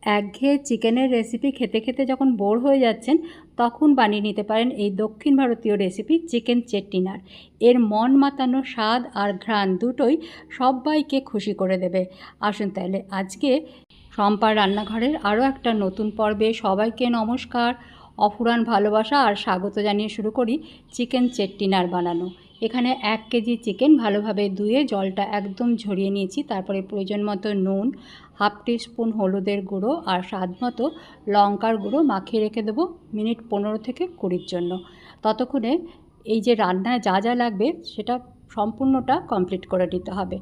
একঘেয়ে চিকেনের রেসিপি খেতে খেতে যখন বোর হয়ে যাচ্ছেন তখন বানিয়ে নিতে পারেন এই দক্ষিণ ভারতীয় রেসিপি চিকেন চেট্টিনার। এর মন মাতানো স্বাদ আর ঘ্রাণ দুটোই সবাইকে খুশি করে দেবে। আসুন তাহলে আজকে শম্পার রান্নাঘরের আরও একটা নতুন পর্বে সবাইকে নমস্কার, অফুরান ভালোবাসা আর স্বাগত জানিয়ে শুরু করি চিকেন চেট্টিনার বানানো। এখানে 1 কেজি চিকেন ভালোভাবে ধুয়ে জলটা একদম ঝরিয়ে নিয়েছি। তারপরে প্রয়োজন মতো নুন, হাফ টিস্পুন হলুদের গুঁড়ো আর স্বাদ মতো লঙ্কার গুঁড়ো মাখিয়ে রেখে দেবো মিনিট 15 থেকে 20 জন্য। ততক্ষণে এই যে রান্নায় যা যা লাগবে সেটা সম্পূর্ণটা কমপ্লিট করে নিতে হবে।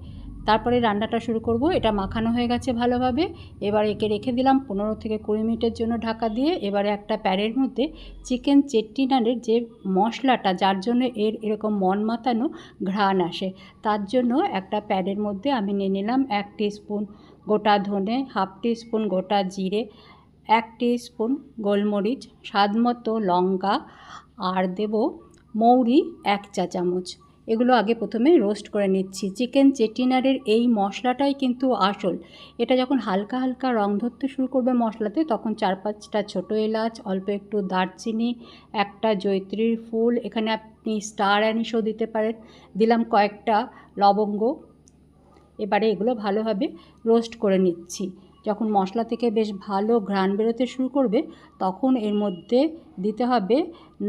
তারপরে রান্নাটা শুরু করব। এটা মাখানো হয়ে গেছে ভালোভাবে। এবার একে রেখে দিলাম 15 থেকে 20 মিনিটের জন্য ঢাকা দিয়ে। এবারে একটা প্যানের মধ্যে চিকেন চেট্টিনারের যে মশলাটা, যার জন্য এর এরকম মন মাতানো ঘ্রাণ আসে, তার জন্য একটা প্যানের মধ্যে আমি নিয়ে নিলাম 1 টিস্পুন গোটা ধনে, হাফ টিস্পুন গোটা জিরে, 1 টিস্পুন গোলমরিচ, স্বাদ মতো লঙ্কা আর দেব মৌরি 1 চা চামচ। এগুলো আগে প্রথমে রোস্ট করে নিচ্ছি। চিকেন চেট্টিনারের এই মশলাটাই কিন্তু আসল। এটা যখন হালকা হালকা রং ধরতে শুরু করবে মশলাতে, তখন 4-5টা ছোটো এলাচ, অল্প একটু দারচিনি, একটা জয়িত্রীর ফুল, এখানে আপনি স্টার অ্যানিসও দিতে পারেন, দিলাম কয়েকটা লবঙ্গ। এবারে এগুলো ভালোভাবে রোস্ট করে নিচ্ছি। যখন মশলা থেকে বেশ ভালো ঘ্রাণ বেরোতে শুরু করবে তখন এর মধ্যে দিতে হবে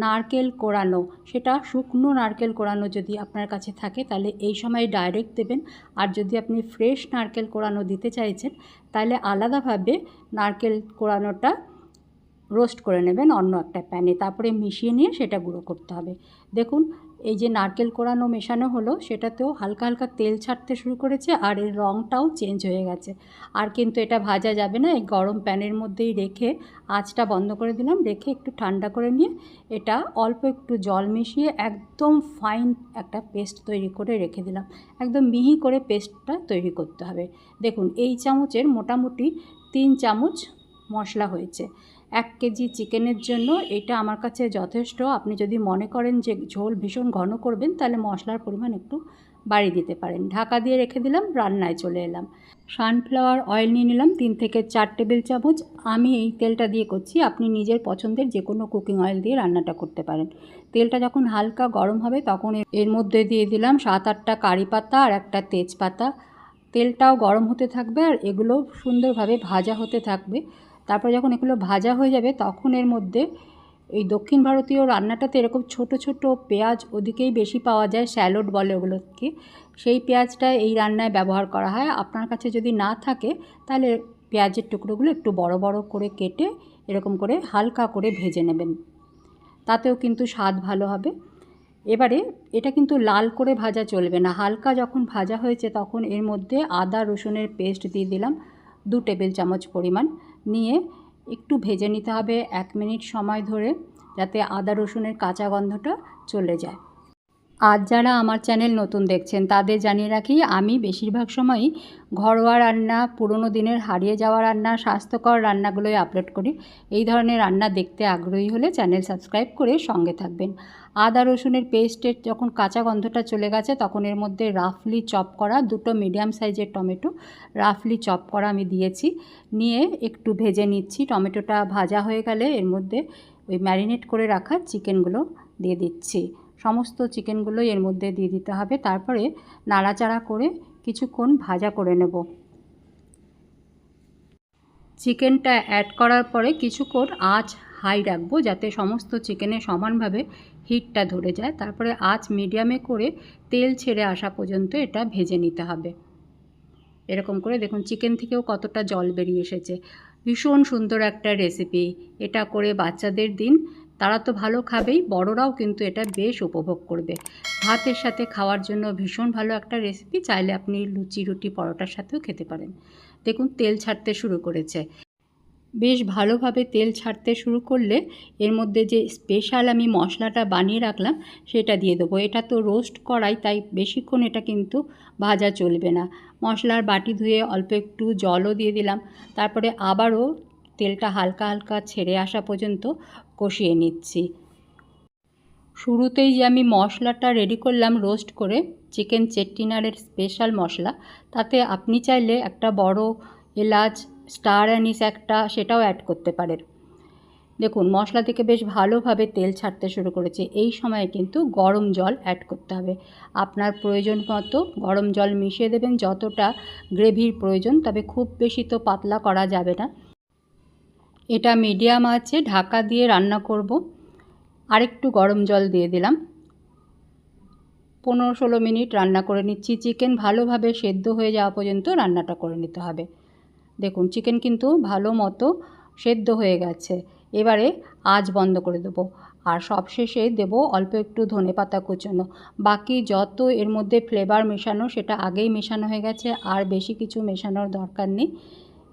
নারকেল কোড়ানো। সেটা শুকনো নারকেল কোড়ানো যদি আপনার কাছে থাকে তাহলে এই সময় ডাইরেক্ট দেবেন, আর যদি আপনি ফ্রেশ নারকেল কোড়ানো দিতে চাইছেন তাহলে আলাদাভাবে নারকেল কোড়ানোটা রোস্ট করে নেবেন অন্য একটা প্যানে। তারপরে মিশিয়ে নিয়ে সেটা গুঁড়ো করতে হবে। দেখুন এই যে নারকেল কোড়ানো মেশানো হলো সেটাতেও হালকা হালকা তেল ছাড়তে শুরু করেছে আর এর রঙটাও চেঞ্জ হয়ে গেছে। আর কিন্তু এটা ভাজা যাবে না, এই গরম প্যানের মধ্যেই রেখে আঁচটা বন্ধ করে দিলাম। রেখে একটু ঠান্ডা করে নিয়ে এটা অল্প একটু জল মিশিয়ে একদম ফাইন একটা পেস্ট তৈরি করে রেখে দিলাম। একদম মিহি করে পেস্টটা তৈরি করতে হবে। দেখুন এই চামচের মোটামুটি 3 চামচ মশলা হয়েছে। 1 কেজি চিকেনের জন্য এটা আমার কাছে যথেষ্ট। আপনি যদি মনে করেন যে ঝোল ভীষণ ঘন করবেন তাহলে মশলার পরিমাণ একটু বাড়িয়ে দিতে পারেন। ঢাকা দিয়ে রেখে দিলাম, রান্নায় চলে এলাম। সানফ্লাওয়ার অয়েল নিয়ে নিলাম 3 থেকে 4 টেবিল চামচ। আমি এই তেলটা দিয়ে করছি, আপনি নিজের পছন্দের যে কোনো কুকিং অয়েল দিয়ে রান্নাটা করতে পারেন। তেলটা যখন হালকা গরম হবে তখন এর মধ্যে দিয়ে দিলাম 7-8টা কারি পাতা আর একটা তেজপাতা। তেলটাও গরম হতে থাকবে আর এগুলো সুন্দরভাবে ভাজা হতে থাকবে। তারপরে যখন এগুলো ভাজা হয়ে যাবে তখন এর মধ্যে এই দক্ষিণ ভারতীয় রান্নাটাতে এরকম ছোট ছোট পেঁয়াজ ওদিকেই বেশি পাওয়া যায়, স্যালোড বলে ওগুলোকে, সেই পেঁয়াজটা এই রান্নায় ব্যবহার করা হয়। আপনার কাছে যদি না থাকে তাহলে পেঁয়াজের টুকরোগুলো একটু বড় বড় করে কেটে এরকম করে হালকা করে ভেজে নেবেন, তাতেও কিন্তু স্বাদ ভালো হবে। এবারে এটা কিন্তু লাল করে ভাজা চলবে না, হালকা যখন ভাজা হয়েছে তখন এর মধ্যে আদা রসুনের পেস্ট দিয়ে দিলাম 2 টেবিল চামচ পরিমাণ। নিয়ে একটু ভেজে নিতে হবে 1 মিনিট সময় ধরে, যাতে আদা রসুনের কাঁচা গন্ধটা চলে যায়। আজ যারা আমার চ্যানেল নতুন দেখছেন তাদের জানিয়ে রাখি, আমি বেশিরভাগ সময়ই ঘরোয়া রান্না, পুরনো দিনের হারিয়ে যাওয়া রান্না, স্বাস্থ্যকর রান্নাগুলোই আপলোড করি। এই ধরনের রান্না দেখতে আগ্রহী হলে চ্যানেল সাবস্ক্রাইব করে সঙ্গে থাকবেন। আদা রসুনের পেস্টের যখন কাঁচা গন্ধটা চলে গেছে তখন এর মধ্যে রাফলি চপ করা 2টো মিডিয়াম সাইজের টমেটো রাফলি চপ করা আমি দিয়েছি। নিয়ে একটু ভেজে নিচ্ছি। টমেটোটা ভাজা হয়ে গেলে এর মধ্যে ওই ম্যারিনেট করে রাখা চিকেনগুলো দিয়ে দিচ্ছি। সমস্ত চিকেনগুলো এর মধ্যে দিয়ে দিতে হবে। তারপরে নাড়াচাড়া করে কিছুক্ষণ ভাজা করে নেব। চিকেনটা অ্যাড করার পরে কিছুক্ষণ আঁচ হাই রাখবো যাতে সমস্ত চিকেনে সমানভাবে হিটটা ধরে যায়। তারপরে আঁচ মিডিয়ামে করে তেল ছেড়ে আসা পর্যন্ত এটা ভেজে নিতে হবে। এরকম করে দেখুন চিকেন থেকেও কতটা জল বেরিয়ে এসেছে। ভীষণ সুন্দর একটা রেসিপি। এটা করে বাচ্চাদের দিন, তারা তো ভালো খাবেই, বড়রাও কিন্তু এটা বেশ উপভোগ করবে। ভাতের সাথে খাওয়ার জন্য ভীষণ ভালো একটা রেসিপি। চাইলে আপনি লুচি, রুটি, পরোটার সাথেও খেতে পারেন। দেখুন তেল ছাড়তে শুরু করেছে। বেশ ভালোভাবে তেল ছাড়তে শুরু করলে এর মধ্যে যে স্পেশাল আমি মশলাটা বানিয়ে রাখলাম সেটা দিয়ে দেবো। এটা তো রোস্ট করাই, তাই বেশিক্ষণ এটা কিন্তু ভাজা চলবে না। মশলার বাটি ধুয়ে অল্প একটু জলও দিয়ে দিলাম। তারপরে আবারও তেলটা হালকা হালকা ছেড়ে আসা পর্যন্ত কষিয়ে নিচ্ছি। শুরুতেই যে আমি মশলাটা রেডি করলাম রোস্ট করে, চিকেন চেট্টিনারের স্পেশাল মশলা, তাতে আপনি চাইলে একটা বড় এলাচ, স্টার অ্যানিস একটা, সেটাও অ্যাড করতে পারেন। দেখুন মশলা থেকে বেশ ভালোভাবে তেল ছাড়তে শুরু করেছে। এই সময়ে কিন্তু গরম জল অ্যাড করতে হবে। আপনার প্রয়োজন মতো গরম জল মিশিয়ে দেবেন, যতটা গ্রেভির প্রয়োজন, তবে খুব বেশি তো পাতলা করা যাবে না। এটা মিডিয়াম আঁচে ঢাকা দিয়ে রান্না করব। আরেকটু গরম জল দিয়ে দিলাম। 15-16 মিনিট রান্না করে নিচ্ছি। চিকেন ভালোভাবে সেদ্ধ হয়ে যাওয়া পর্যন্ত রান্নাটা করে নিতে হবে। দেখুন চিকেন কিন্তু ভালো মতো সেদ্ধ হয়ে গেছে। এবারে আঁচ বন্ধ করে দেবো, আর সবশেষে দেবো অল্প একটু ধনেপাতা কুচোনো। বাকি যত এর মধ্যে ফ্লেভার মেশানো সেটা আগেই মেশানো হয়ে গেছে, আর বেশি কিছু মেশানোর দরকার নেই।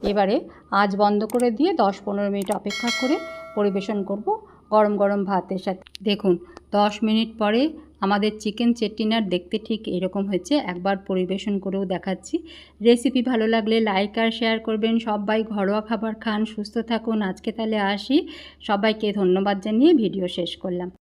এবারে আঁচ বন্ধ করে দিয়ে 10-15 মিনিট অপেক্ষা করে পরিবেশন করব গরম গরম ভাতের সাথে। দেখুন 10 মিনিট পরে আমাদের চিকেন চেট্টিনার দেখতে ঠিক এরকম হয়েছে। একবার পরিবেশন করেও দেখাচ্ছি। রেসিপি ভালো লাগলে লাইক আর শেয়ার করবেন। সবাই ঘরোয়া খাবার খান, সুস্থ থাকুন। আজকে তাহলে আসি। সবাইকে ধন্যবাদ জানিয়ে ভিডিও শেষ করলাম।